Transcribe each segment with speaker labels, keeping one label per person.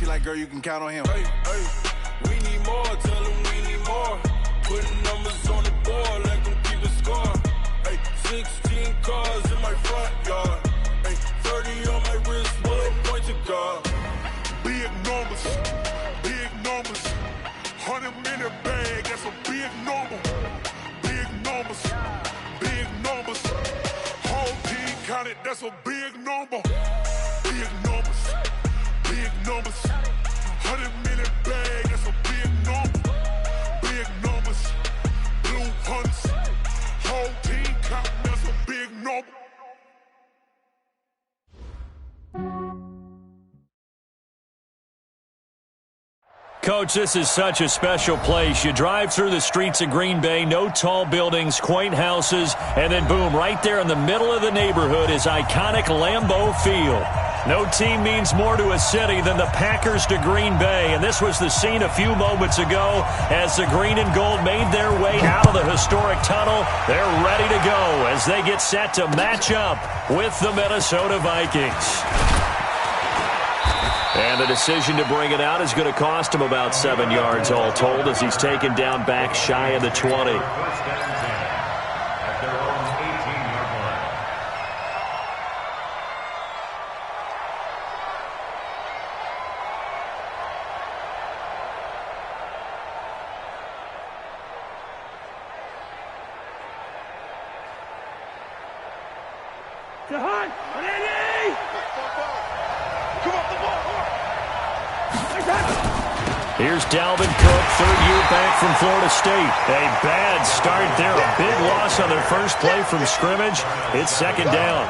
Speaker 1: She like, girl, you can count on him.
Speaker 2: Hey, hey, we need more, tell them we need more. Putting numbers on the board, let them keep the score. Hey, 16 cars in my front yard. Hey, 30 on my wrist, bullet point to God.
Speaker 3: Big numbers, big numbers. 100-minute bag, that's a big number. Big numbers, big numbers. Whole team counted, that's a big number. Big numbers, big numbers. 100-minute bag, that's a big number. Big numbers, blue hunts. Whole team counting, that's a big number.
Speaker 4: Coach, this is such a special place. You drive through the streets of Green Bay, no tall buildings, quaint houses, and then boom, right there in the middle of the neighborhood is iconic Lambeau Field. No team means more to a city than the Packers to Green Bay, and this was the scene a few moments ago as the green and gold made their way out of the historic tunnel. They're ready to go as they get set to match up with the Minnesota Vikings. And the decision to bring it out is going to cost him about 7 yards all told as he's taken down back shy of the 20. Here's Dalvin Cook, third year back from Florida State. A bad start there, a big loss on their first play from scrimmage. It's second down.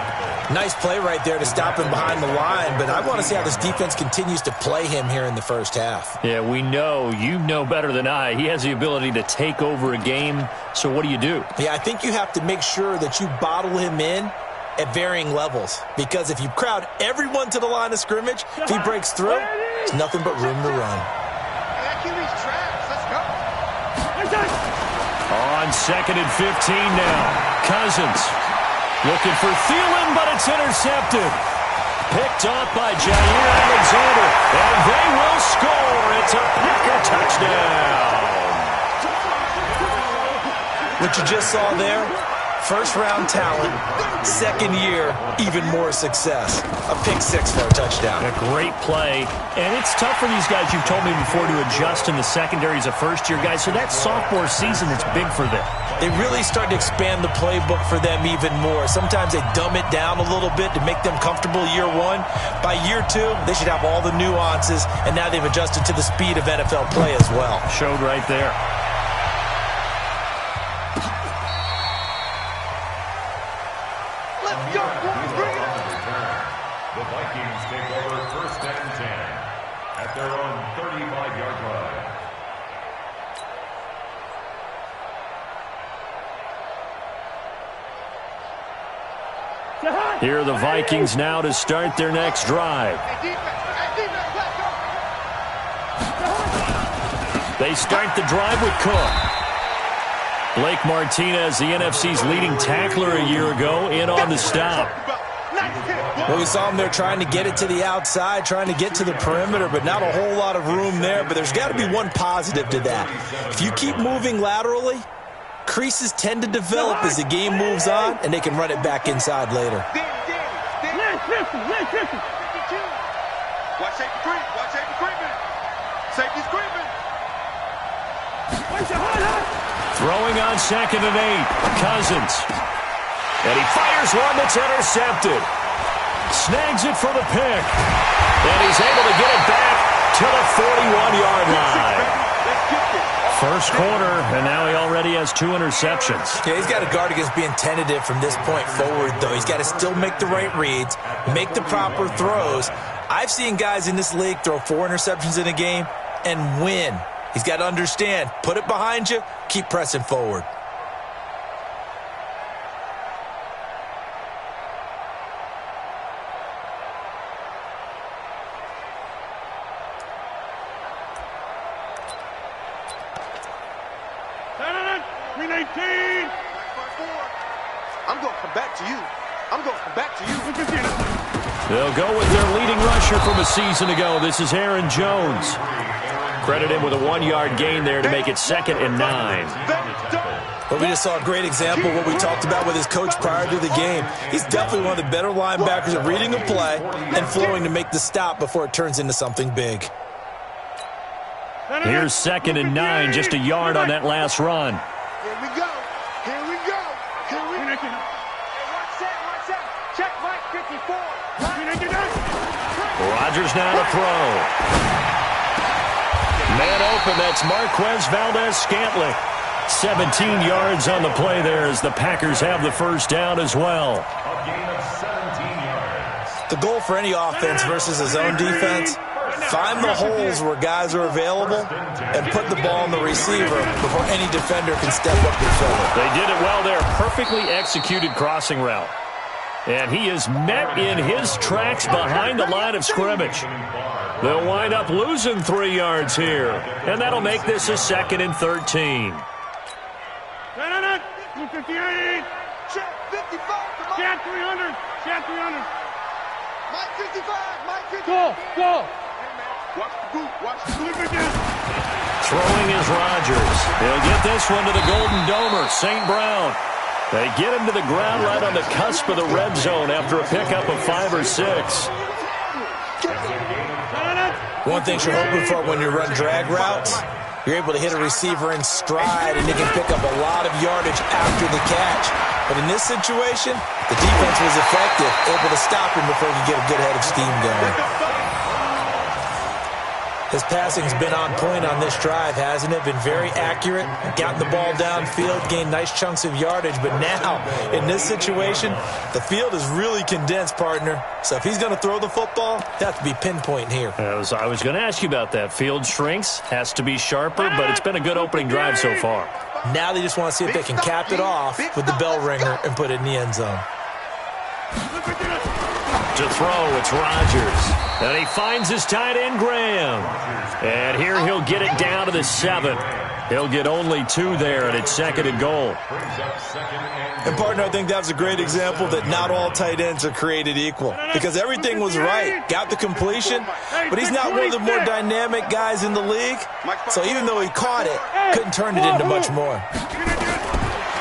Speaker 5: Nice play right there to stop him behind the line, but I want to see how this defense continues to play him here in the first half.
Speaker 4: Yeah, we know, you know better than I, he has the ability to take over a game, so what do you do?
Speaker 5: Yeah, I think you have to make sure that you bottle him in at varying levels, because if you crowd everyone to the line of scrimmage, if he breaks through, it's nothing but room to run.
Speaker 4: On second and 15 now. Cousins looking for Thielen, but it's intercepted. Picked off by Jair Alexander, and they will score. It's a Packer touchdown.
Speaker 5: What you just saw there, first-round talent, second year, even more success. A pick six for a touchdown.
Speaker 4: A great play. And it's tough for these guys, you've told me before, to adjust in the secondary as a first-year guy. So that sophomore season is big for them.
Speaker 5: They really start to expand the playbook for them even more. Sometimes they dumb it down a little bit to make them comfortable year one. By year two, they should have all the nuances, and now they've adjusted to the speed of NFL play as well.
Speaker 4: Showed right there.
Speaker 6: The Vikings take over first and 10 at their own 35-yard line.
Speaker 4: Here are the Vikings now to start their next drive. They start the drive with Cook. Blake Martinez, the NFC's leading tackler a year ago, in on the stop.
Speaker 5: Well, we saw him there trying to get it to the outside, trying to get to the perimeter, but not a whole lot of room there. But there's got to be one positive to that. If you keep moving laterally, creases tend to develop as the game moves on, and they can run it back inside later.
Speaker 7: Watch safety creep. Watch safety creeping. Safety's creeping.
Speaker 4: Throwing on second and 8. Cousins. And he fires one that's intercepted. Snags it for the pick. And he's able to get it back to the 41-yard line. First quarter, and now he already has 2 interceptions.
Speaker 5: Yeah, he's got to guard against being tentative from this point forward, though. He's got to still make the right reads, make the proper throws. I've seen guys in this league throw 4 interceptions in a game and win. He's got to understand, put it behind you, keep pressing forward.
Speaker 7: I'm going to come back to you. I'm going to come back to you.
Speaker 4: They'll go with their leading rusher from a season ago. This is Aaron Jones. Credit him with a 1-yard gain there to make it 2nd and 9.
Speaker 5: Well, we just saw a great example of what we talked about with his coach prior to the game. He's definitely one of the better linebackers at reading a play and flowing to make the stop before it turns into something big.
Speaker 4: Here's 2nd and 9, just a yard on that last run.
Speaker 7: Here we go. Here we go. Here we go. Watch that. Check Mike 54.
Speaker 4: Rodgers now to throw. Man open, that's Marquez Valdez-Scantling. 17 yards on the play there as the Packers have the first down as well.
Speaker 6: A gain of 17 yards.
Speaker 5: The goal for any offense versus his own defense, find the holes where guys are available and put the ball on the receiver before any defender can step up and fill it.
Speaker 4: They did it well there. Perfectly executed crossing route. And he is met in his tracks behind the line of scrimmage. They'll wind up losing 3 yards here. And that'll make this a 2nd and 13.
Speaker 7: Check 55. Check 300. Check 300. Mike 55. Mike 55. Go. Watch the boot. Watch the boot.
Speaker 4: Throwing is Rodgers. He'll get this one to the Golden Domer, St. Brown. They get him to the ground right on the cusp of the red zone after a pickup of 5 or 6.
Speaker 5: One thing you're hoping for when you run drag routes, you're able to hit a receiver in stride and they can pick up a lot of yardage after the catch. But in this situation, the defense was effective, able to stop him before he could get a good head of steam going. His passing's been on point on this drive, hasn't it? Been very accurate, gotten the ball downfield, gained nice chunks of yardage. But now, in this situation, the field is really condensed, partner. So if he's going to throw the football, it has to be pinpoint here.
Speaker 4: I was going to ask you about that. Field shrinks, has to be sharper, but it's been a good opening drive so far.
Speaker 5: Now they just want to see if they can cap it off with the bell ringer and put it in the end zone.
Speaker 4: To throw, it's Rodgers. And he finds his tight end, Graham. And here he'll get it down to the 7. He'll get only 2 there, and it's 2nd and goal.
Speaker 5: And, partner, I think that's a great example that not all tight ends are created equal. Because everything was right. Got the completion, but he's not one of the more dynamic guys in the league. So even though he caught it, couldn't turn it into much more.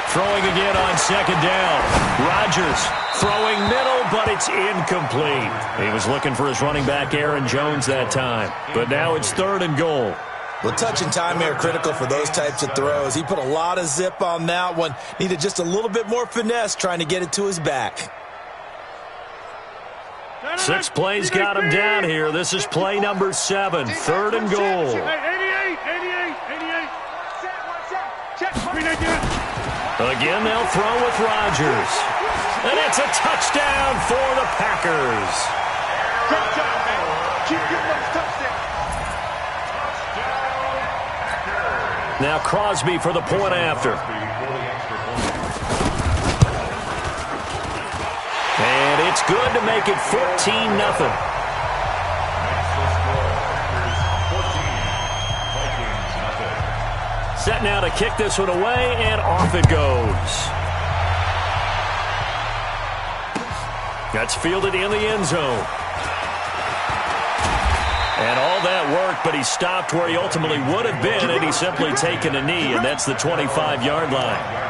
Speaker 4: Throwing again on 2nd down. Rodgers throwing middle, but it's incomplete. He was looking for his running back, Aaron Jones, that time. But now it's 3rd and goal.
Speaker 5: Well, touch and timing are critical for those types of throws. He put a lot of zip on that one. Needed just a little bit more finesse trying to get it to his back.
Speaker 4: 6 plays got him down here. This is play number 7, 3rd and goal.
Speaker 7: 88. Check.
Speaker 4: Again, they'll throw with Rodgers. And it's a touchdown for the Packers.
Speaker 7: Great job, man. Keep getting those touchdowns.
Speaker 4: Now Crosby for the point after. And it's good to make it 14-0. Set now to kick this one away, and off it goes. That's fielded in the end zone. And all that work, but he stopped where he ultimately would have been, and he's simply taken a knee, and that's the 25-yard line.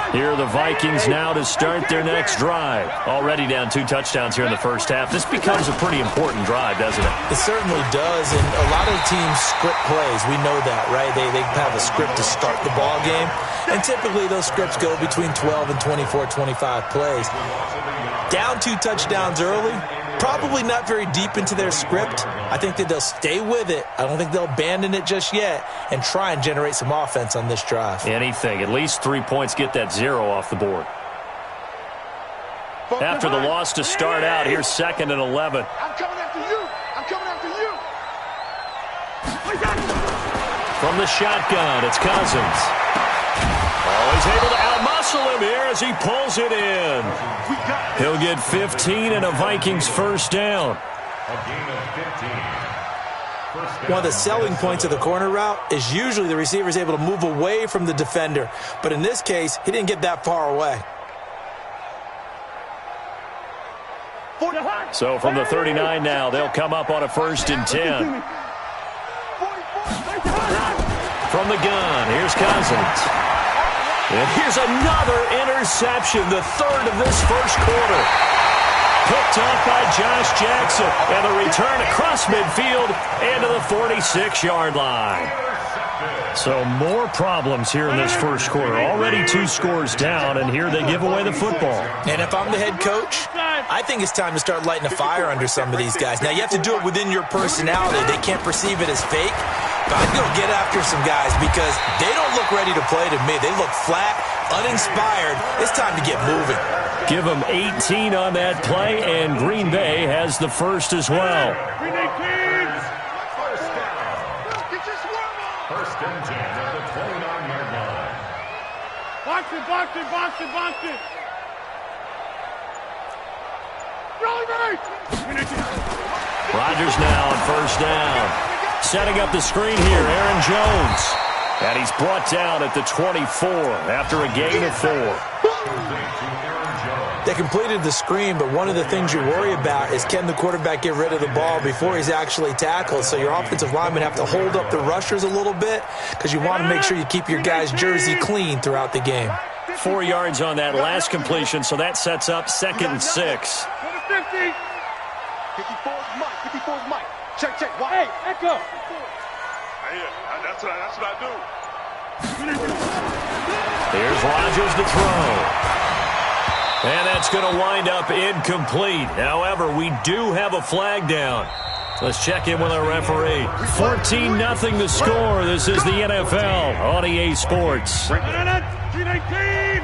Speaker 4: Here are the Vikings now to start their next drive. Already down 2 touchdowns here in the first half. This becomes a pretty important drive, doesn't it?
Speaker 5: It certainly does, and a lot of teams script plays. We know that, right? They have a script to start the ball game, and typically those scripts go between 12 and 24, 25 plays. Down 2 touchdowns early, probably not very deep into their script. I think that they'll stay with it. I don't think they'll abandon it just yet and try and generate some offense on this drive.
Speaker 4: Anything. At least 3 points, get that 0 off the board. After the loss to start out, here's 2nd and 11.
Speaker 7: I'm coming after you. I'm coming after you.
Speaker 4: From the shotgun, it's Cousins. Oh, he's able to outmuscle him here as he pulls it in. He'll get 15 and a Vikings first down.
Speaker 5: One of the selling points of the corner route is usually the receiver is able to move away from the defender. But in this case, he didn't get that far away.
Speaker 4: So from the 39 now, they'll come up on a 1st and 10. From the gun, here's Cousins. And here's another interception, the 3rd of this first quarter. Picked off by Josh Jackson. And the return across midfield and to the 46-yard line. So more problems here in this first quarter. Already 2 scores down, and here they give away the football.
Speaker 5: And if I'm the head coach, I think it's time to start lighting a fire under some of these guys. Now, you have to do it within your personality. They can't perceive it as fake. But I'd go get after some guys because they don't look ready to play to me. They look flat, uninspired. It's time to get moving.
Speaker 4: Give them 18 on that play, and Green Bay has the first as well.
Speaker 6: First and 10 at the 29-yard line.
Speaker 7: Box it, box it, box it, box it.
Speaker 4: Rodgers now on 1st down. Setting up the screen here, Aaron Jones. And he's brought down at the 24 after a gain of 4.
Speaker 5: They completed the screen, but one of the things you worry about is can the quarterback get rid of the ball before he's actually tackled. So your offensive linemen have to hold up the rushers a little bit because you want to make sure you keep your guys' jersey clean throughout the game.
Speaker 4: 4 yards on that last completion, so that sets up 2nd and 6.
Speaker 7: 54's Mike, 54's Mike. Check. Hey, echo.
Speaker 3: Yeah, that's what I do.
Speaker 4: Here's Rodgers to throw. And that's going to wind up incomplete. However, we do have a flag down. Let's check in with our referee. 14-0 the score. This is the NFL on EA Sports.
Speaker 7: G19.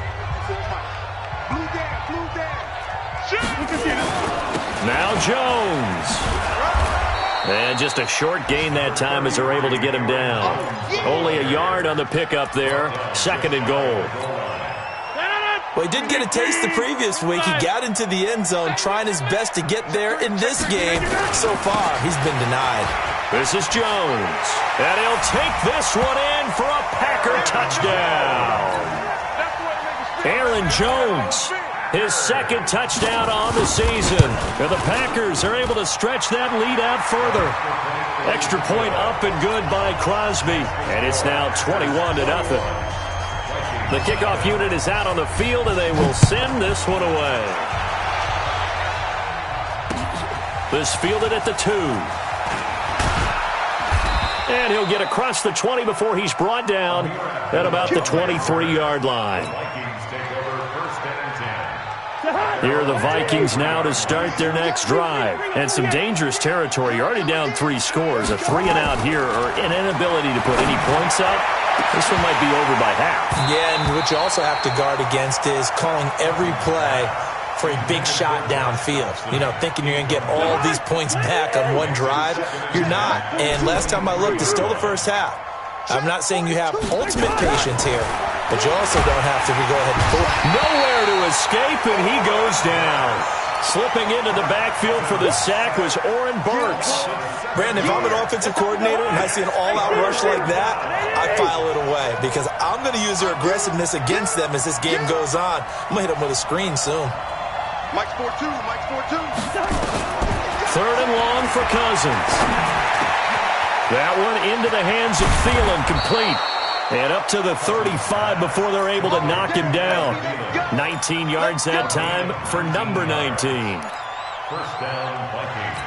Speaker 4: Now Jones. And just a short gain that time as they're able to get him down. Only a yard on the pickup there. 2nd and goal.
Speaker 5: Well, he did get a taste the previous week. He got into the end zone trying his best to get there in this game. So far, he's been denied.
Speaker 4: This is Jones. And he'll take this one in for a Packer touchdown. Aaron Jones, his 2nd touchdown on the season. And the Packers are able to stretch that lead out further. Extra point up and good by Crosby. And it's now 21-0. The kickoff unit is out on the field, and they will send this one away. This fielded at the 2. And he'll get across the 20 before he's brought down at about the 23-yard line. Here are the Vikings now to start their next drive. And some dangerous territory. You're already down 3 scores. A 3-and-out here or an inability to put any points up. This one might be over by half.
Speaker 5: Yeah, and what you also have to guard against is calling every play for a big shot downfield. You know, thinking you're going to get all these points back on one drive. You're not. And last time I looked, it's still the first half. I'm not saying you have ultimate patience here, but you also don't have to go ahead and pull.
Speaker 4: Nowhere to escape, and he goes down. Slipping into the backfield for the sack was Oren Burks.
Speaker 5: Brandon, if I'm an offensive coordinator and I see an all-out rush like that, I file it away because I'm going to use their aggressiveness against them as this game goes on. I'm going to hit them with a screen soon.
Speaker 7: Mike's 4-2, Mike's 4-2.
Speaker 4: 3rd and long for Cousins. That one into the hands of Thielen, complete. And up to the 35 before they're able to knock him down. 19 yards that time for number 19.
Speaker 6: First down, Vikings.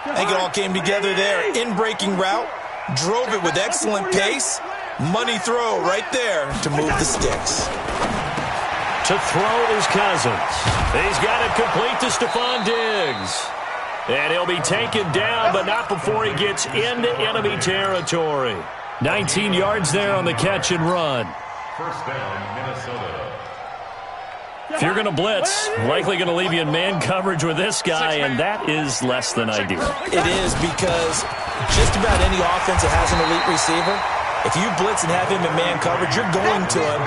Speaker 5: I think it all came together there. In-breaking route, drove it with excellent pace. Money throw right there to move the sticks.
Speaker 4: To throw is Cousins. He's got it complete to Stephon Diggs. And he'll be taken down, but not before he gets into enemy territory. 19 yards there on the catch and run.
Speaker 6: First down, Minnesota.
Speaker 4: If you're going to blitz, likely going to leave you in man coverage with this guy, and that is less than ideal.
Speaker 5: It is because just about any offense that has an elite receiver, if you blitz and have him in man coverage, you're going to him,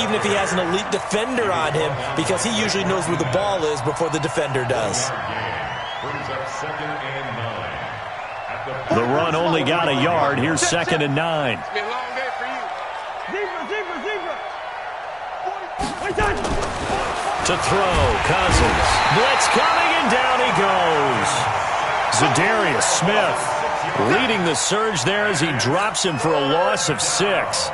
Speaker 5: even if he has an elite defender on him, because he usually knows where the ball is before the defender does.
Speaker 6: Brings up 2nd and 9.
Speaker 4: The run only got a yard. Here's 2nd and 9.
Speaker 7: It's been a long day for you. Zebra.
Speaker 4: To throw, Cousins. Blitz coming And down he goes. Zadarius Smith leading the surge there as he drops him for a loss of 6.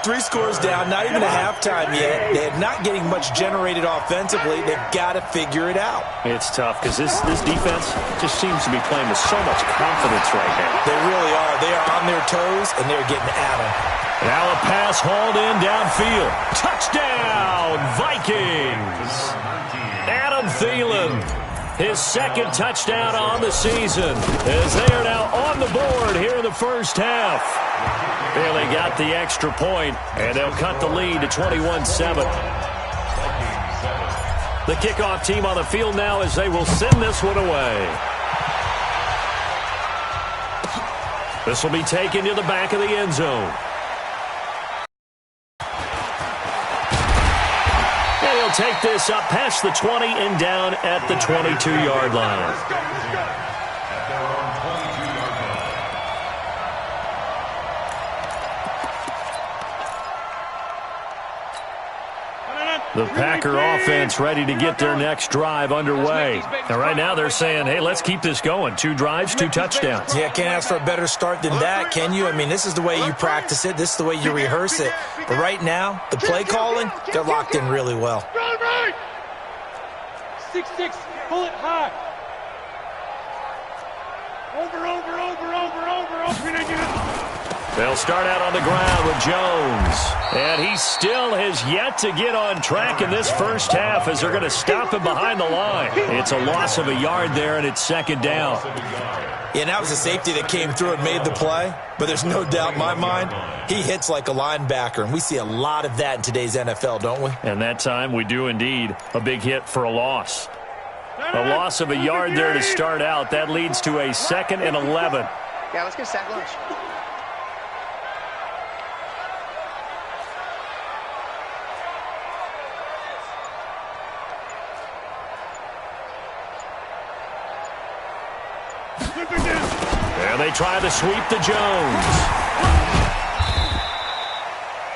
Speaker 5: 3 scores down, not even a halftime yet. They're not getting much generated offensively. They've got to figure it out.
Speaker 4: It's tough because this defense just seems to be playing with so much confidence right now.
Speaker 5: They really are. They are on their toes, and they're getting at them.
Speaker 4: Now a pass hauled in downfield. Touchdown, Vikings! Adam Thielen, his second touchdown on the season, as they are now on the board here in the first half. Barely got the extra point, and they'll cut the lead to 21-7. The kickoff team on the field now as they will send this one away. This will be taken to the back of the end zone. And he'll take this up past the 20 and down at the 22-yard line. The Packer offense ready to get their next drive underway. And right now they're saying, hey, let's keep this going. 2 drives, 2 touchdowns.
Speaker 5: Yeah, can't ask for a better start than that, can you? I mean, this is the way you practice it. This is the way you rehearse it. But right now, the play calling, they're locked in really well.
Speaker 7: 6-6, pull it high. Over.
Speaker 4: They'll start out on the ground with Jones. And he still has yet to get on track in this first half as they're going to stop him behind the line. It's a loss of a yard there, and it's second down.
Speaker 5: Yeah, and that was a safety that came through and made the play. But there's no doubt in my mind, he hits like a linebacker. And we see a lot of that in today's NFL, don't we?
Speaker 4: And that time we do indeed. A big hit for a loss. A loss of a yard there to start out. That leads to a 2nd and 11.
Speaker 1: Yeah, let's get sack lunch.
Speaker 4: And they try to sweep to Jones.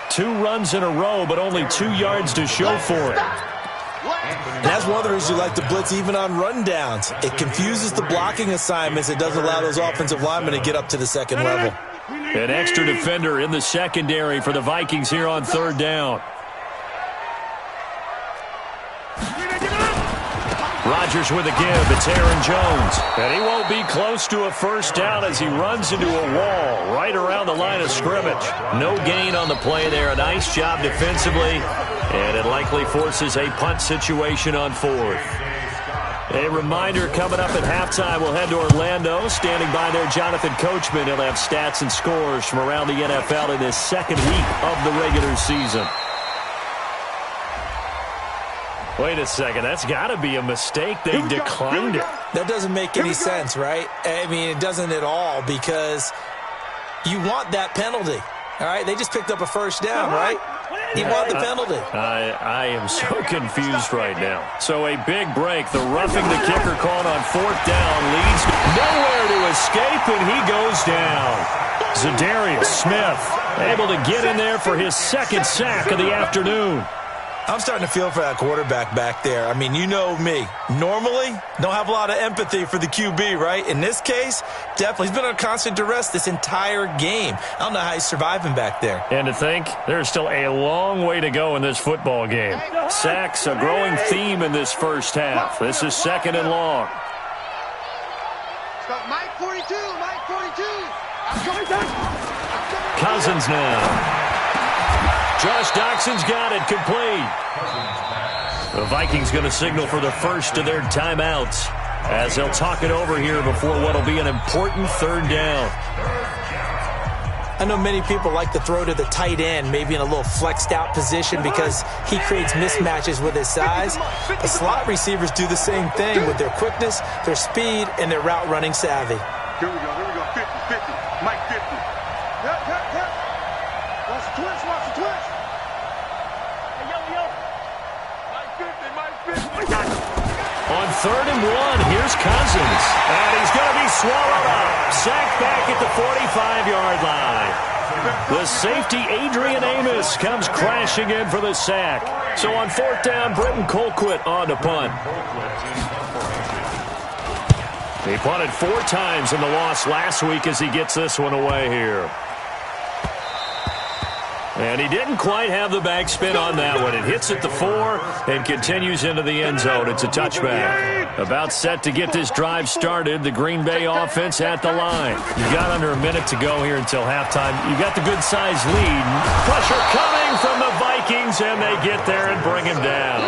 Speaker 4: 2 runs in a row, but only 2 yards to show for it.
Speaker 5: And that's one of the reasons you like to blitz even on rundowns. It confuses the blocking assignments. It doesn't allow those offensive linemen to get up to the second level.
Speaker 4: An extra defender in the secondary for the Vikings here on 3rd down. Rodgers with a give. It's Aaron Jones. And he won't be close to a first down as he runs into a wall right around the line of scrimmage. No gain on the play there. A nice job defensively. And it likely forces a punt situation on 4th. A reminder coming up at halftime, we'll head to Orlando. Standing by there, Jonathan Coachman. He'll have stats and scores from around the NFL in his 2nd week of the regular season. Wait a second, that's got to be a mistake. They declined it.
Speaker 5: That doesn't make any sense, right? I mean, it doesn't at all because you want that penalty. All right, they just picked up a first down, right? You want the penalty.
Speaker 4: I am so confused right now. So a big break. The roughing the kicker called on 4th down leads nowhere to escape, and he goes down. Zadarius Smith able to get in there for his 2nd sack of the afternoon.
Speaker 5: I'm starting to feel for that quarterback back there. I mean, you know me. Normally, don't have a lot of empathy for the QB, right? In this case, definitely. He's been on constant duress this entire game. I don't know how he's surviving back there.
Speaker 4: And to think, there's still a long way to go in this football game. Sacks, a growing theme in this first half. This is 2nd and long.
Speaker 1: Mike 42, Mike 42.
Speaker 4: Cousins now. Josh Doxson's got it complete. The Vikings going to signal for the first of their timeouts as they'll talk it over here before what will be an important 3rd down.
Speaker 5: I know many people like to throw to the tight end, maybe in a little flexed out position because he creates mismatches with his size. The slot receivers do the same thing with their quickness, their speed, and their route running savvy.
Speaker 7: Here we go, 50, Mike 50. Yep. Watch the twist.
Speaker 4: On 3rd and 1, here's Cousins. And he's going to be swallowed up. Sacked back at the 45-yard line. The safety, Adrian Amos, comes crashing in for the sack. So on 4th down, Britton Colquitt on to punt. He punted 4 times in the loss last week as he gets this one away here. And he didn't quite have the backspin on that one. It hits at the 4 and continues into the end zone. It's a touchback. About set to get this drive started. The Green Bay offense at the line. You got under a minute to go here until halftime. You got the good-sized lead. Pressure coming from the Vikings, and they get there and bring him down.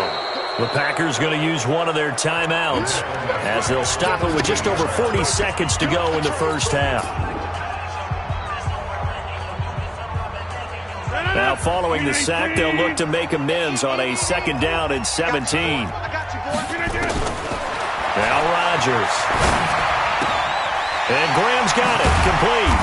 Speaker 4: The Packers going to use one of their timeouts as they'll stop it with just over 40 seconds to go in the first half. Now, following the sack, they'll look to make amends on a 2nd down and 17. Now Rodgers. And Graham's got it. Complete.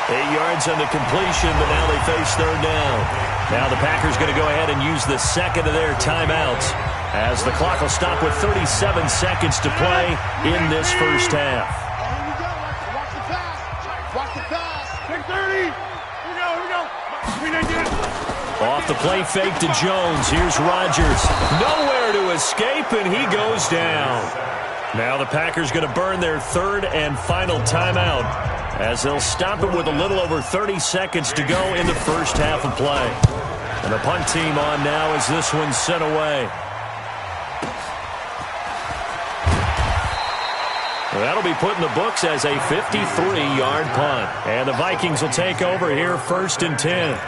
Speaker 4: 8 yards on the completion, but now they face 3rd down. Now the Packers going to go ahead and use the second of their timeouts as the clock will stop with 37 seconds to play in this first half.
Speaker 7: Watch the pass. Watch the pass. 6:30. Here we go.
Speaker 4: Off the play fake to Jones. Here's Rodgers. Nowhere to escape, and he goes down. Now the Packers going to burn their 3rd and final timeout as they'll stop it with a little over 30 seconds to go in the first half of play. And the punt team on now as this one's sent away. That'll be put in the books as a 53-yard punt. And the Vikings will take over here 1st and 10.
Speaker 6: At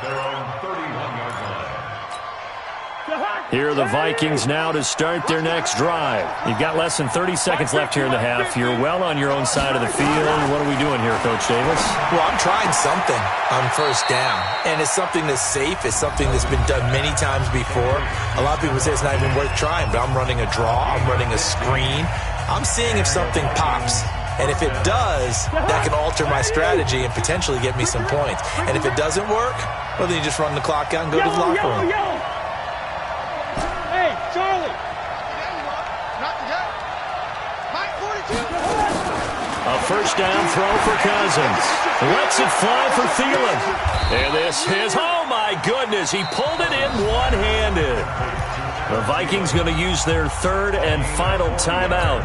Speaker 6: their own 31-yard line.
Speaker 4: Here are the Vikings now to start their next drive. You've got less than 30 seconds left here in the half. You're well on your own side of the field. What are we doing here, Coach Davis?
Speaker 5: Well, I'm trying something on 1st down. And it's something that's safe. It's something that's been done many times before. A lot of people say it's not even worth trying, but I'm running a draw. I'm running a screen. I'm seeing if something pops. And if it does, that can alter my strategy and potentially get me some points. And if it doesn't work, well, then you just run the clock out and go to the locker room.
Speaker 7: Hey, Charlie. Not today. Mike 42.
Speaker 4: A 1st down throw for Cousins. Lets it fly for Thielen. And this is, oh my goodness, he pulled it in one-handed. The Vikings going to use their 3rd and final timeout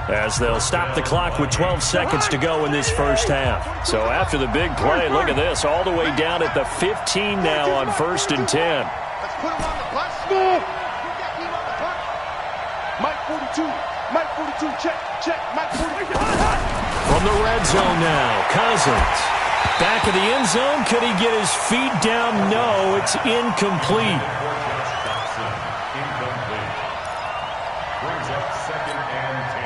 Speaker 4: as they'll stop the clock with 12 seconds to go in this first half. So after the big play, look at this, all the way down at the 15 now on 1st and 10.
Speaker 7: Let's put him on the bus. Mike 42. Mike 42. Check. Mike 42.
Speaker 4: From the red zone now, Cousins. Back of the end zone. Could he get his feet down? No, it's incomplete.
Speaker 6: Brings up 2nd and
Speaker 7: 10.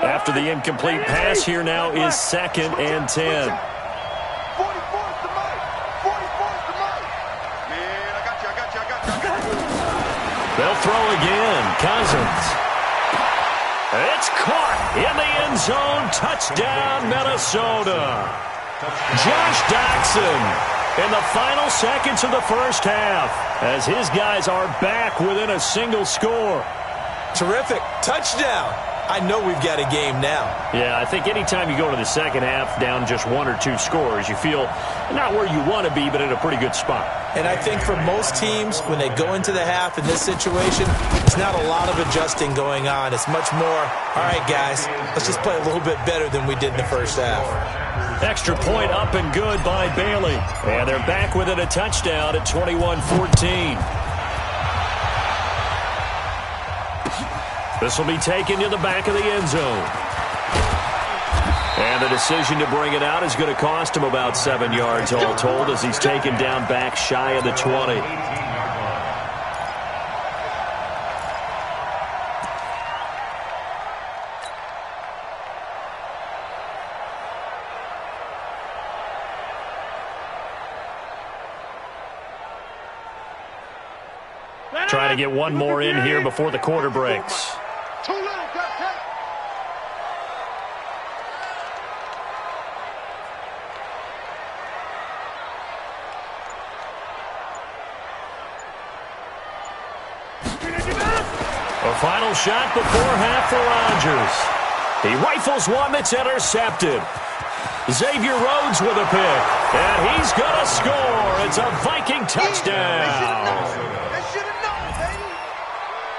Speaker 4: After the incomplete pass, here now is 2nd and 10.
Speaker 7: 44's the Mike. 44's the Mike. Man, I got you.
Speaker 4: They'll throw again. Cousins. It's caught in the end zone. Touchdown, Minnesota. Josh Doctson in the final seconds of the first half as his guys are back within a single score.
Speaker 5: Terrific. Touchdown. I know we've got a game now.
Speaker 4: Yeah, I think anytime you go into the second half down just 1 or 2 scores, you feel not where you want to be, but in a pretty good spot.
Speaker 5: And I think for most teams, when they go into the half in this situation, it's not a lot of adjusting going on. It's much more, all right, guys, let's just play a little bit better than we did in the first half.
Speaker 4: Extra point up and good by Bailey. And they're back within a touchdown at 21-14. This will be taken to the back of the end zone. And the decision to bring it out is going to cost him about 7 yards all told as he's taken down back shy of the 20. Trying to get one more in here before the quarter breaks.
Speaker 7: Too little, Cupcake.
Speaker 4: A final shot before half for Rodgers. He rifles one that's intercepted. Xavier Rhodes with a pick, and he's going to score. It's a Viking touchdown.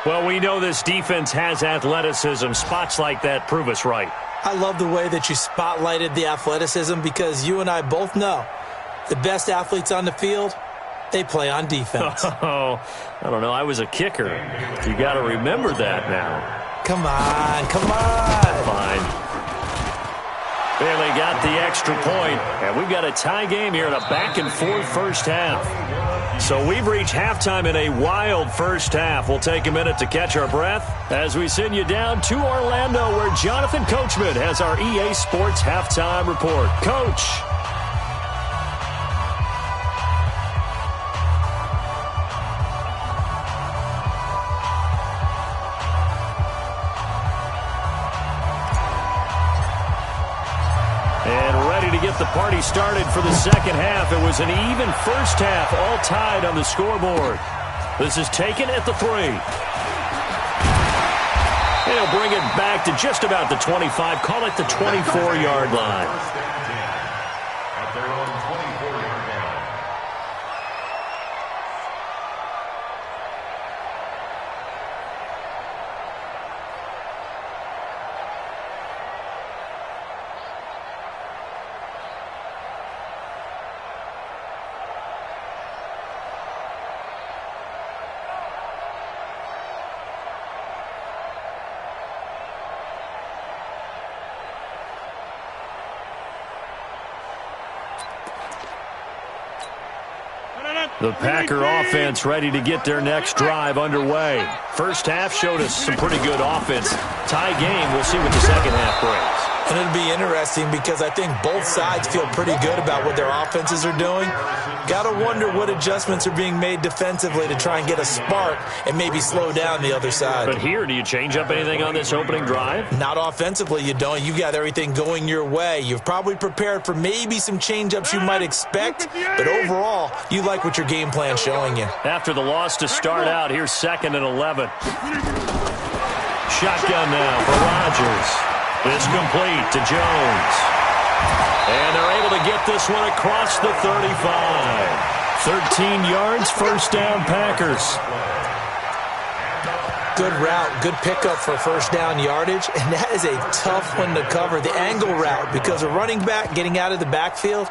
Speaker 4: Well, we know this defense has athleticism. Spots like that prove us right.
Speaker 5: I love the way that you spotlighted the athleticism because you and I both know the best athletes on the field, they play on defense.
Speaker 4: Oh, I don't know. I was a kicker. You got to remember that now.
Speaker 5: Come on, come on.
Speaker 4: Fine. Bailey got the extra point, and we've got a tie game here in a back-and-forth first half. So we've reached halftime in a wild first half. We'll take a minute to catch our breath as we send you down to Orlando, where Jonathan Coachman has our EA Sports halftime report. Coach. Get the party started for the second half. It was an even first half, all tied on the scoreboard. This is taken at the 3. He'll bring it back to just about the 25, call it the 24-yard line.
Speaker 6: At their own 24-yard line.
Speaker 4: The Packer offense ready to get their next drive underway. First half showed us some pretty good offense. Tie game, we'll see what the second half brings.
Speaker 5: And it'll be interesting because I think both sides feel pretty good about what their offenses are doing. Got to wonder what adjustments are being made defensively to try and get a spark and maybe slow down the other side.
Speaker 4: But here, do you change up anything on this opening drive?
Speaker 5: Not offensively, you don't. You got everything going your way. You've probably prepared for maybe some change-ups you might expect, but overall, you like what your game plan's showing you.
Speaker 4: After the loss to start out, here's 2nd and 11. Shotgun now for Rodgers. This complete to Jones. And they're able to get this one across the 35. 13 yards, first down Packers.
Speaker 5: Good route, good pickup for first down yardage, and that is a tough one to cover, the angle route, because a running back getting out of the backfield,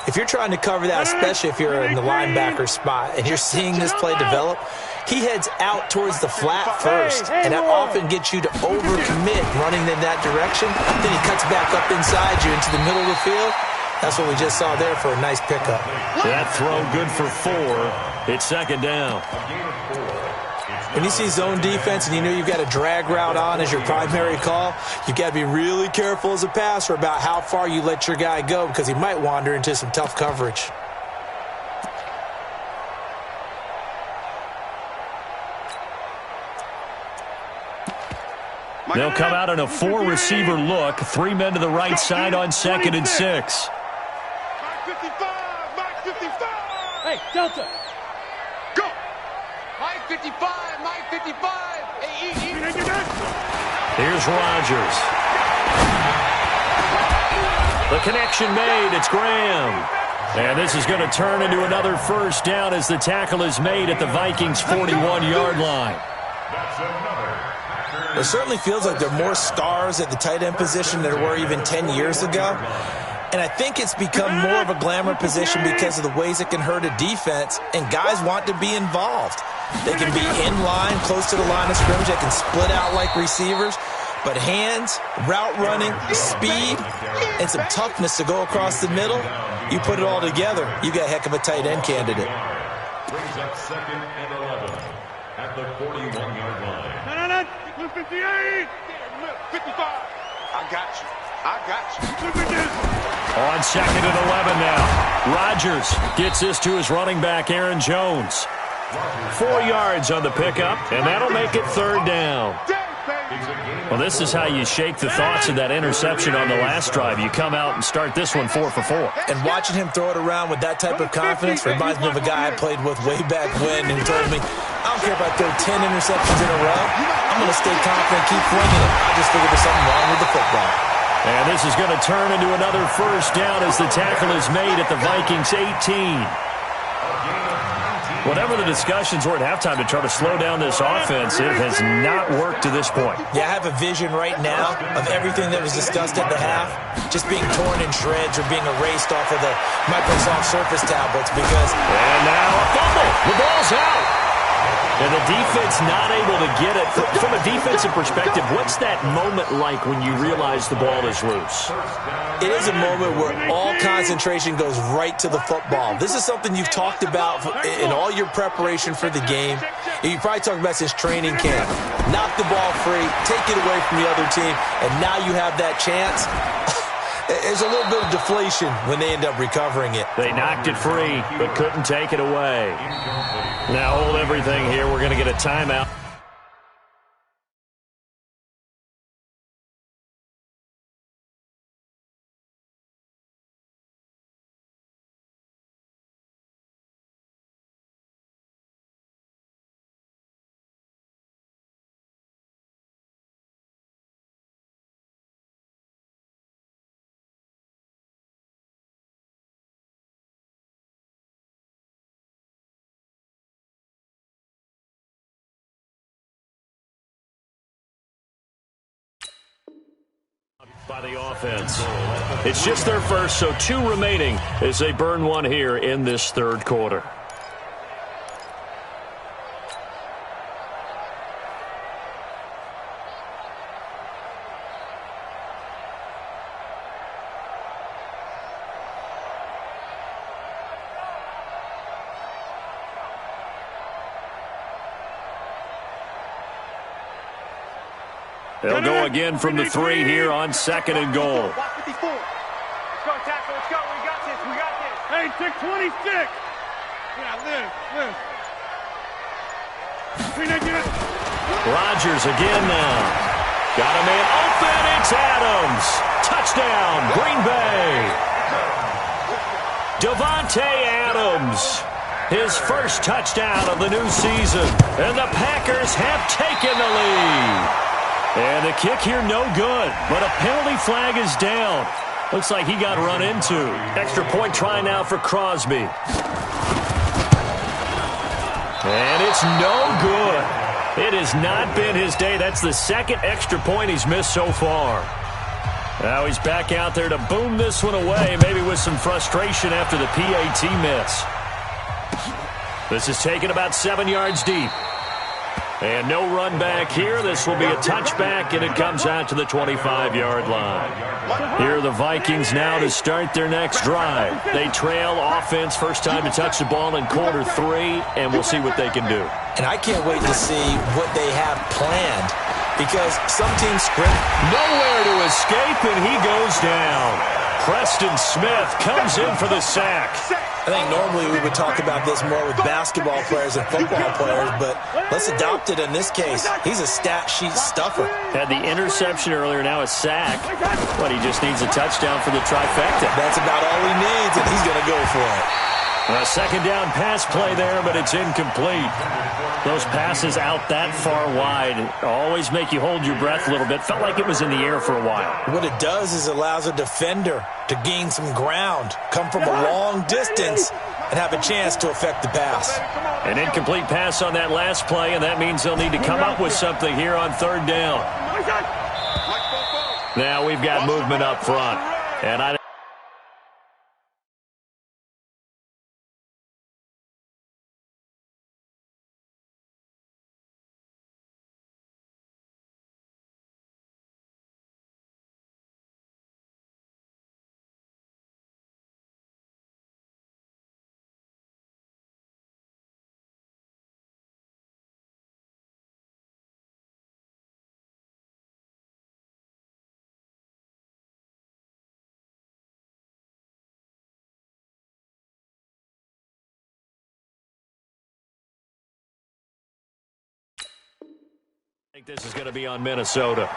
Speaker 5: if you're trying to cover that, especially if you're in the linebacker spot and you're seeing this play develop, he heads out towards the flat first, and that often gets you to overcommit running in that direction. Then he cuts back up inside you into the middle of the field. That's what we just saw there for a nice pickup.
Speaker 4: That throw good for 4. It's 2nd down.
Speaker 5: When you see zone defense and you know you've got a drag route on as your primary call, you've got to be really careful as a passer about how far you let your guy go because he might wander into some tough coverage.
Speaker 4: They'll come out in a 4-receiver look. 3 men to the right side on 2nd and 6.
Speaker 7: Mike 55.
Speaker 1: Hey, Delta. Go. Mike 55. Mike 55. Hey,
Speaker 4: Here's Rodgers. The connection made. It's Graham. And this is going to turn into another first down as the tackle is made at the Vikings' 41-yard line.
Speaker 6: That's another.
Speaker 5: It certainly feels like there are more stars at the tight end position than there were even 10 years ago. And I think it's become more of a glamour position because of the ways it can hurt a defense, and guys want to be involved. They can be in line, close to the line of scrimmage. They can split out like receivers. But hands, route running, speed, and some toughness to go across the middle, you put it all together, you got a heck of a tight end candidate.
Speaker 6: Brings up 2nd and 11 at the 41-yard line.
Speaker 7: 58. 55.
Speaker 1: I got you. I got you.
Speaker 4: On 2nd and 11 now. Rodgers gets this to his running back, Aaron Jones. 4 yards on the pickup, and that'll make it 3rd down. Well, this is how you shake the thoughts of that interception on the last drive. You come out and start this one 4 for 4.
Speaker 5: And watching him throw it around with that type of confidence reminds me of a guy I played with way back when, and he told me, I don't care if I throw 10 interceptions in a row. I'm going to stay confident, keep flinging it. I just figured there's something wrong with the football.
Speaker 4: And this is going to turn into another first down as the tackle is made at the Vikings 18. Whatever the discussions were at halftime to try to slow down this offense, it has not worked to this point.
Speaker 5: Yeah, I have a vision right now of everything that was discussed at the half just being torn in shreds or being erased off of the Microsoft Surface tablets because...
Speaker 4: And now a fumble. The ball's out. And the defense not able to get it. From a defensive perspective, what's that moment like when you realize the ball is loose?
Speaker 5: It is a moment where all concentration goes right to the football. This is something you've talked about in all your preparation for the game. You probably talked about since training camp. Knock the ball free, take it away from the other team, and now you have that chance. There's a little bit of deflation when they end up recovering it.
Speaker 4: They knocked it free, but couldn't take it away. Now hold everything here. We're going to get a timeout. By the offense. It's just their first, so 2 remaining as they burn one here in this third quarter. They'll go again from the 3 here on 2nd and goal.
Speaker 7: Let's go, tackle. Let's go. We got this. We got this. Hey, 626. Yeah, live.
Speaker 4: Rodgers again now. Got a man open. It's Adams. Touchdown, Green Bay. Davante Adams. His first touchdown of the new season. And the Packers have taken the lead. And the kick here no good, but a penalty flag is down. Looks like he got run into. Extra point try now for Crosby. And it's no good. It has not been his day. That's the second extra point he's missed so far. Now he's back out there to boom this one away, maybe with some frustration after the PAT miss. This is taken about 7 yards deep. And no run back here. This will be a touchback, and it comes out to the 25-yard line. Here are the Vikings now to start their next drive. They trail offense, first time to touch the ball in quarter 3, and we'll see what they can do.
Speaker 5: And I can't wait to see what they have planned because some teams script.
Speaker 4: Nowhere to escape, and he goes down. Preston Smith comes in for the sack.
Speaker 5: I think normally we would talk about this more with basketball players and football players, but let's adopt it in this case. He's a stat sheet stuffer.
Speaker 4: Had the interception earlier, now a sack. But he just needs a touchdown for the trifecta.
Speaker 5: That's about all he needs, and he's going to go for it.
Speaker 4: A second down pass play there, but it's incomplete. Those passes out that far wide always make you hold your breath a little bit. Felt like it was in the air for a while.
Speaker 5: What it does is allows a defender to gain some ground, come from a long distance, and have a chance to affect the pass.
Speaker 4: An incomplete pass on that last play, and that means they'll need to come up with something here on third down. Now we've got movement up front. And I think this is going to be on Minnesota.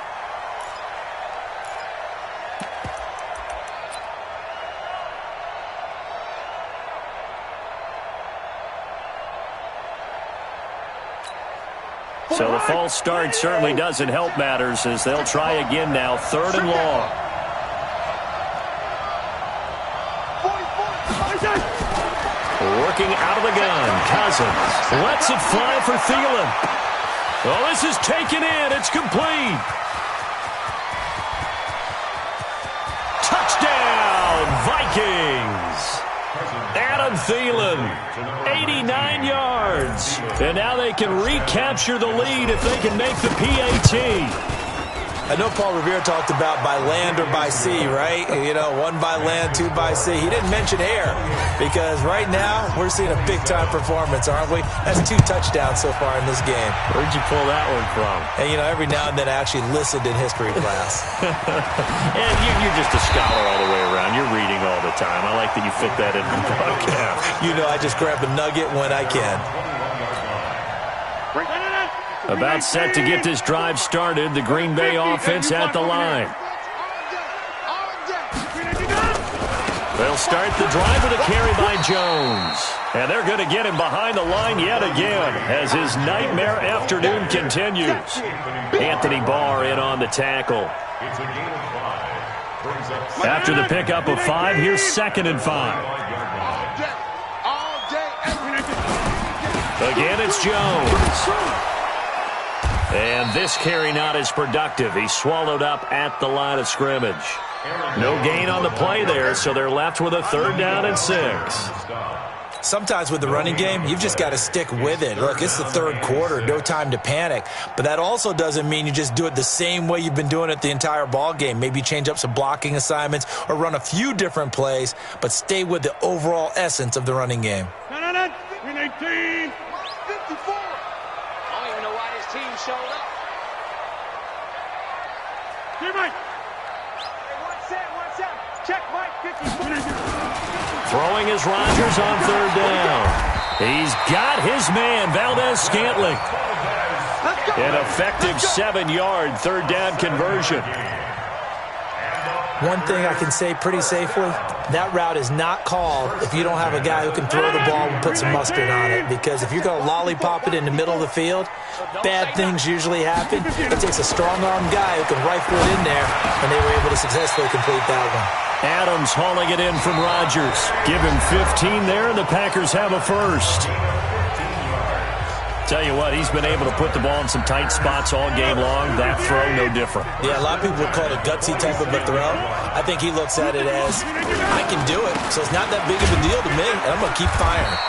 Speaker 4: So the false start certainly doesn't help matters as they'll try again now, 3rd and long. Working out of the gun. Cousins lets it fly for Thielen. Oh, this is taken in. It's complete. Touchdown, Vikings. Adam Thielen, 89 yards. And now they can recapture the lead if they can make the PAT.
Speaker 5: I know Paul Revere talked about by land or by sea, right? You know, 1 by land, 2 by sea. He didn't mention air because right now we're seeing a big-time performance, aren't we? That's 2 touchdowns so far in this game.
Speaker 4: Where'd you pull that one from?
Speaker 5: And, you know, every now and then I actually listened in history class.
Speaker 4: And you're just a scholar all the way around. You're reading all the time. I like that you fit that in the podcast.
Speaker 5: You know, I just grab a nugget when I can.
Speaker 4: About set to get this drive started. The Green Bay offense at the line. They'll start the drive with a carry by Jones. And they're going to get him behind the line yet again as his nightmare afternoon continues. Anthony Barr in on the tackle. After the pickup of 5, here's 2nd and 5. Again, it's Jones. And this carry not as productive. He's swallowed up at the line of scrimmage. No gain on the play there, so they're left with a 3rd down and 6.
Speaker 5: Sometimes with the running game, you've just got to stick with it. Look, it's the 3rd quarter, no time to panic. But that also doesn't mean you just do it the same way you've been doing it the entire ball game. Maybe change up some blocking assignments or run a few different plays, but stay with the overall essence of the running game.
Speaker 7: 18.
Speaker 1: Showed up.
Speaker 7: Hey, Mike. One set. Check, Mike. 54.
Speaker 4: Throwing is Rodgers on 3rd down. He's got his man, Valdez-Scantling. An effective 7-yard 3rd down conversion.
Speaker 5: One thing I can say pretty safely, that route is not called if you don't have a guy who can throw the ball and put some mustard on it. Because if you're going to lollipop it in the middle of the field, bad things usually happen. It takes a strong-armed guy who can rifle it in there, and they were able to successfully complete that one.
Speaker 4: Adams hauling it in from Rodgers. Give him 15 there, and the Packers have a 1st. Tell you what, he's been able to put the ball in some tight spots all game long. That throw, no different.
Speaker 5: Yeah, a lot of people would call it a gutsy type of a throw. I think he looks at it as, I can do it, so it's not that big of a deal to me, and I'm going to keep firing.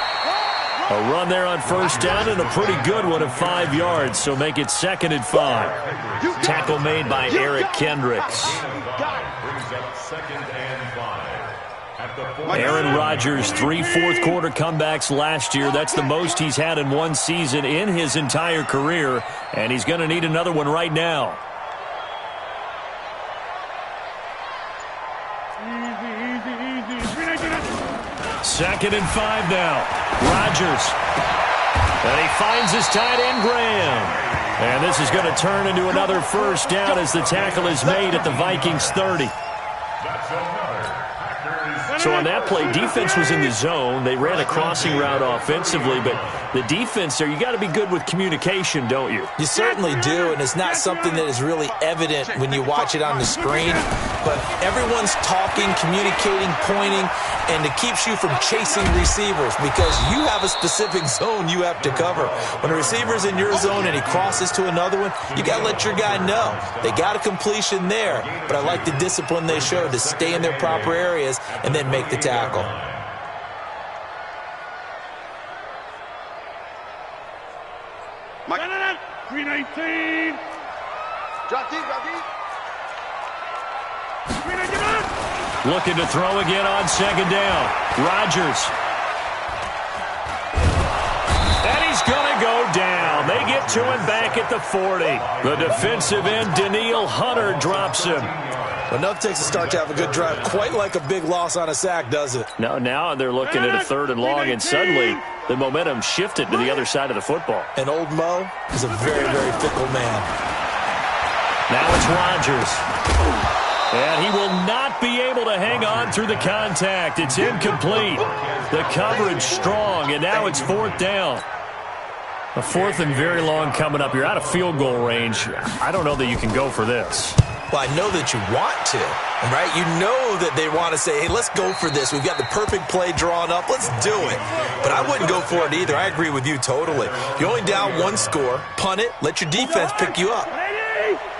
Speaker 4: A run there on 1st down and a pretty good one of 5 yards, so make it 2nd and 5. Tackle made by Eric Kendricks. Aaron Rodgers, 3 fourth-quarter comebacks last year. That's the most he's had in one season in his entire career, and he's going to need another one right now.
Speaker 7: Easy.
Speaker 4: 2nd and 5 now. Rodgers. And he finds his tight end, Graham. And this is going to turn into another 1st down as the tackle is made at the Vikings 30. So on that play, defense was in the zone. They ran a crossing route offensively, but the defense there, you got to be good with communication, don't you?
Speaker 5: You certainly do, and it's not something that is really evident when you watch it on the screen. But everyone's talking, communicating, pointing, and it keeps you from chasing receivers because you have a specific zone you have to cover. When a receiver's in your zone and he crosses to another one, you got to let your guy know. They got a completion there, but I like the discipline they showed to stay in their proper areas and then make the tackle.
Speaker 7: Green 18.
Speaker 1: Drop deep.
Speaker 7: Green 18.
Speaker 4: Looking to throw again on 2nd down. Rodgers. And he's going to go down. They get to him back at the 40. The defensive end, Danielle Hunter, drops him.
Speaker 5: Well, nothing takes a start to have a good drive. Quite like a big loss on a sack, does it?
Speaker 4: No, now they're looking at a 3rd and long, and suddenly the momentum shifted to the other side of the football.
Speaker 5: And old Mo is a very, very fickle man.
Speaker 4: Now it's Rodgers. And he will not be able to hang on through the contact. It's incomplete. The coverage strong, and now it's 4th down. A 4th and very long coming up. You're out of field goal range. I don't know that you can go for this.
Speaker 5: Well, I know that you want to, right? You know that they want to say, hey, let's go for this. We've got the perfect play drawn up. Let's do it. But I wouldn't go for it either. I agree with you totally. You're only down one score. Punt it. Let your defense pick you up.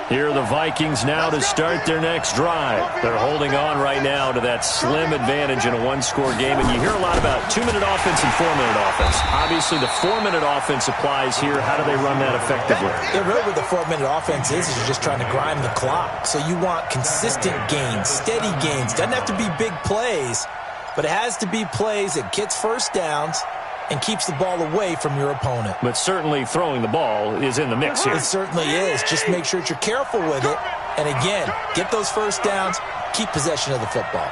Speaker 4: Here are the Vikings now to start their next drive. They're holding on right now to that slim advantage in a one-score game. And you hear a lot about 2-minute offense and 4-minute offense. Obviously, the 4-minute offense applies here. How do they run that effectively?
Speaker 5: Yeah, really what the 4-minute offense is you're just trying to grind the clock. So you want consistent gains, steady gains. Doesn't have to be big plays, but it has to be plays that gets first downs and keeps the ball away from your opponent.
Speaker 4: But certainly throwing the ball is in the mix here.
Speaker 5: It certainly is. Just make sure that you're careful with it. And again, get those first downs, keep possession of the football.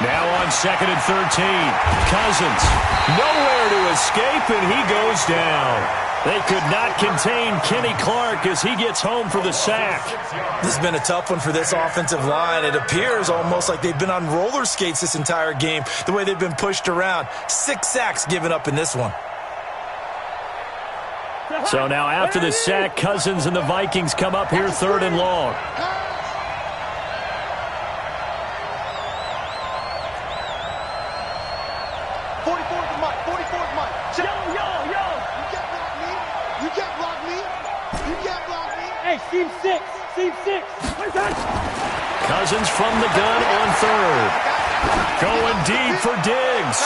Speaker 4: Now on 2nd and 13. Cousins, nowhere to escape, and he goes down. They could not contain Kenny Clark as he gets home for the sack.
Speaker 5: This has been a tough one for this offensive line. It appears almost like they've been on roller skates this entire game, the way they've been pushed around. 6 sacks given up in this one.
Speaker 4: So now after the sack, Cousins and the Vikings come up here 3rd and long.
Speaker 7: Team 6.
Speaker 4: Cousins from the gun on 3rd. Going deep for Diggs.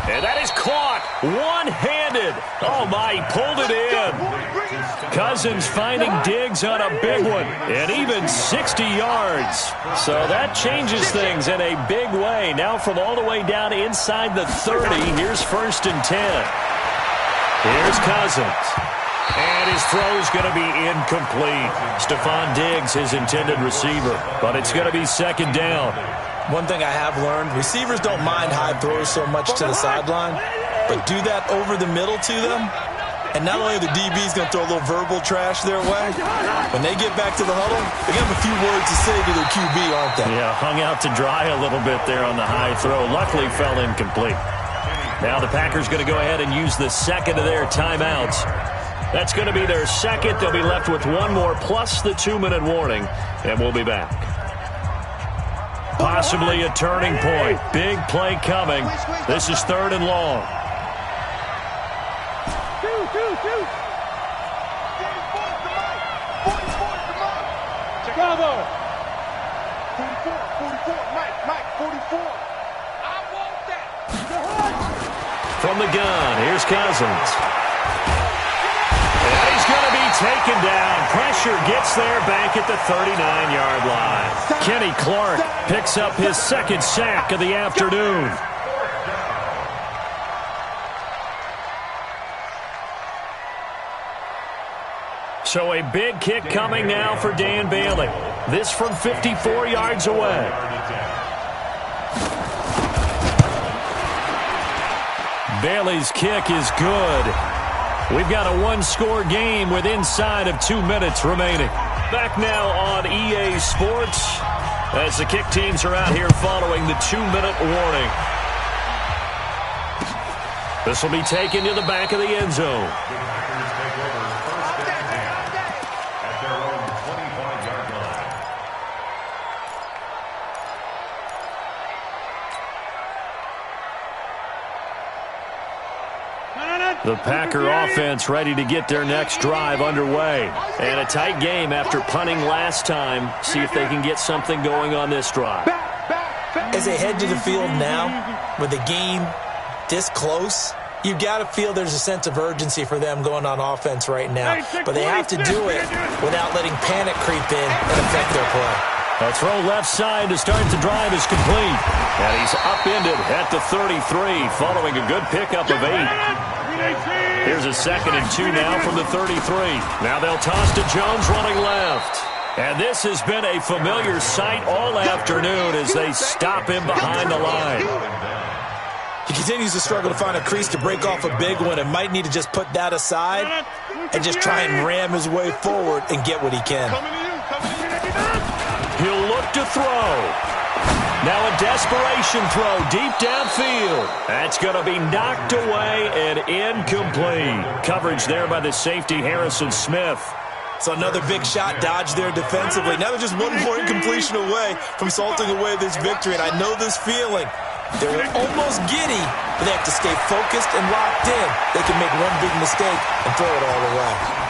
Speaker 4: And that is caught one-handed. Oh, my, he pulled it in. Cousins finding Diggs on a big one, and even 60 yards. So that changes things in a big way. Now from all the way down inside the 30, here's 1st and 10. Here's Cousins. And his throw's going to be incomplete. Stephon Diggs, his intended receiver. But it's going to be 2nd down.
Speaker 5: One thing I have learned, receivers don't mind high throws so much to the sideline, but do that over the middle to them, and not only are the DBs going to throw a little verbal trash their way, when they get back to the huddle, they're going to have a few words to say to their QB, aren't they?
Speaker 4: Yeah, hung out to dry a little bit there on the high throw. Luckily, fell incomplete. Now the Packers going to go ahead and use the 2nd of their timeouts. That's going to be their 2nd. They'll be left with 1 more plus the 2-minute warning, and we'll be back. Possibly a turning point. Big play coming. This is 3rd and long.
Speaker 7: Chicago.
Speaker 1: 44, Mike, 44. I want that.
Speaker 4: From the gun, here's Cousins. And he's going to be taken down. Pressure gets there back at the 39-yard line. Kenny Clark picks up his 2nd sack of the afternoon. So a big kick coming now for Dan Bailey. This from 54 yards away. Bailey's kick is good. We've got a 1-score game with inside of 2 minutes remaining. Back now on EA Sports as the kick teams are out here following the 2-minute warning. This will be taken to the back of the end zone. The Packer offense ready to get their next drive underway. And a tight game after punting last time. See if they can get something going on this drive.
Speaker 5: As they head to the field now, with the game this close, you've got to feel there's a sense of urgency for them going on offense right now. But they have to do it without letting panic creep in and affect their play.
Speaker 4: A throw left side to start the drive is complete. And he's upended at the 33 following a good pickup of 8. Here's a 2nd and 2 now from the 33. Now they'll toss to Jones running left. And this has been a familiar sight all afternoon as they stop him behind the line.
Speaker 5: He continues to struggle to find a crease to break off a big one and might need to just put that aside and just try and ram his way forward and get what he can.
Speaker 4: He'll look to throw. Now a desperation throw deep downfield. That's going to be knocked away and incomplete. Coverage there by the safety, Harrison Smith.
Speaker 5: So another big shot dodged there defensively. Now they're just one more incompletion away from salting away this victory. And I know this feeling. They're almost giddy, but they have to stay focused and locked in. They can make one big mistake and throw it all away.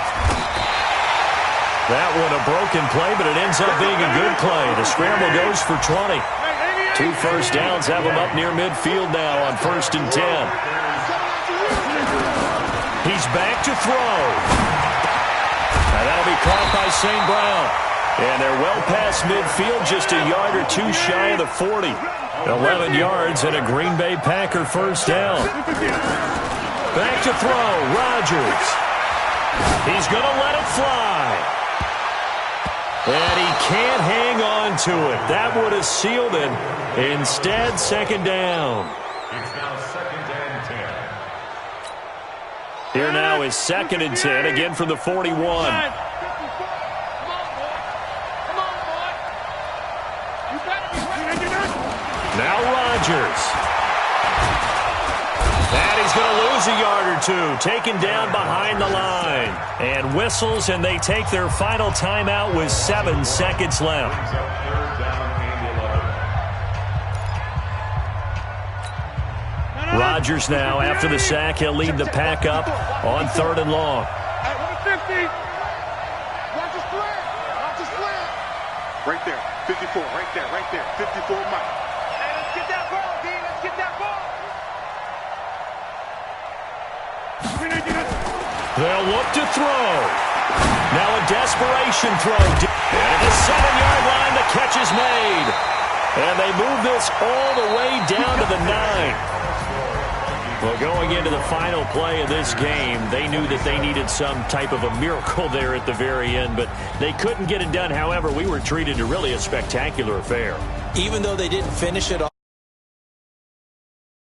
Speaker 4: That one a broken play, but it ends up being a good play. The scramble goes for 20. 2 first downs have them up near midfield now on 1st and 10. He's back to throw. And that'll be caught by St. Brown. And they're well past midfield, just a yard or two shy of the 40. 11 yards and a Green Bay Packer first down. Back to throw, Rodgers. He's going to let it fly. And he can't hang on to it. That would have sealed it. Instead, second down.
Speaker 6: It's now 2nd and 10.
Speaker 4: Here now is 2nd and 10, again from the 41. Now Rodgers. And he's going to lose a yard or two. Taken down behind the line. And whistles, and they take their final timeout with 7 seconds left.
Speaker 6: Brings up 3rd down and 11.
Speaker 4: Rodgers now, after the sack, he'll lead the pack up on 3rd and long.
Speaker 1: Right there, 54, right there, 54 Mike. Hey, let's get that ball, D, let's get that ball.
Speaker 4: They'll look to throw. Now a desperation throw. And at the 7-yard line, the catch is made. And they move this all the way down to the 9. Well, going into the final play of this game, they knew that they needed some type of a miracle there at the very end, but they couldn't get it done. However, we were treated to really a spectacular affair.
Speaker 5: Even though they didn't finish it off,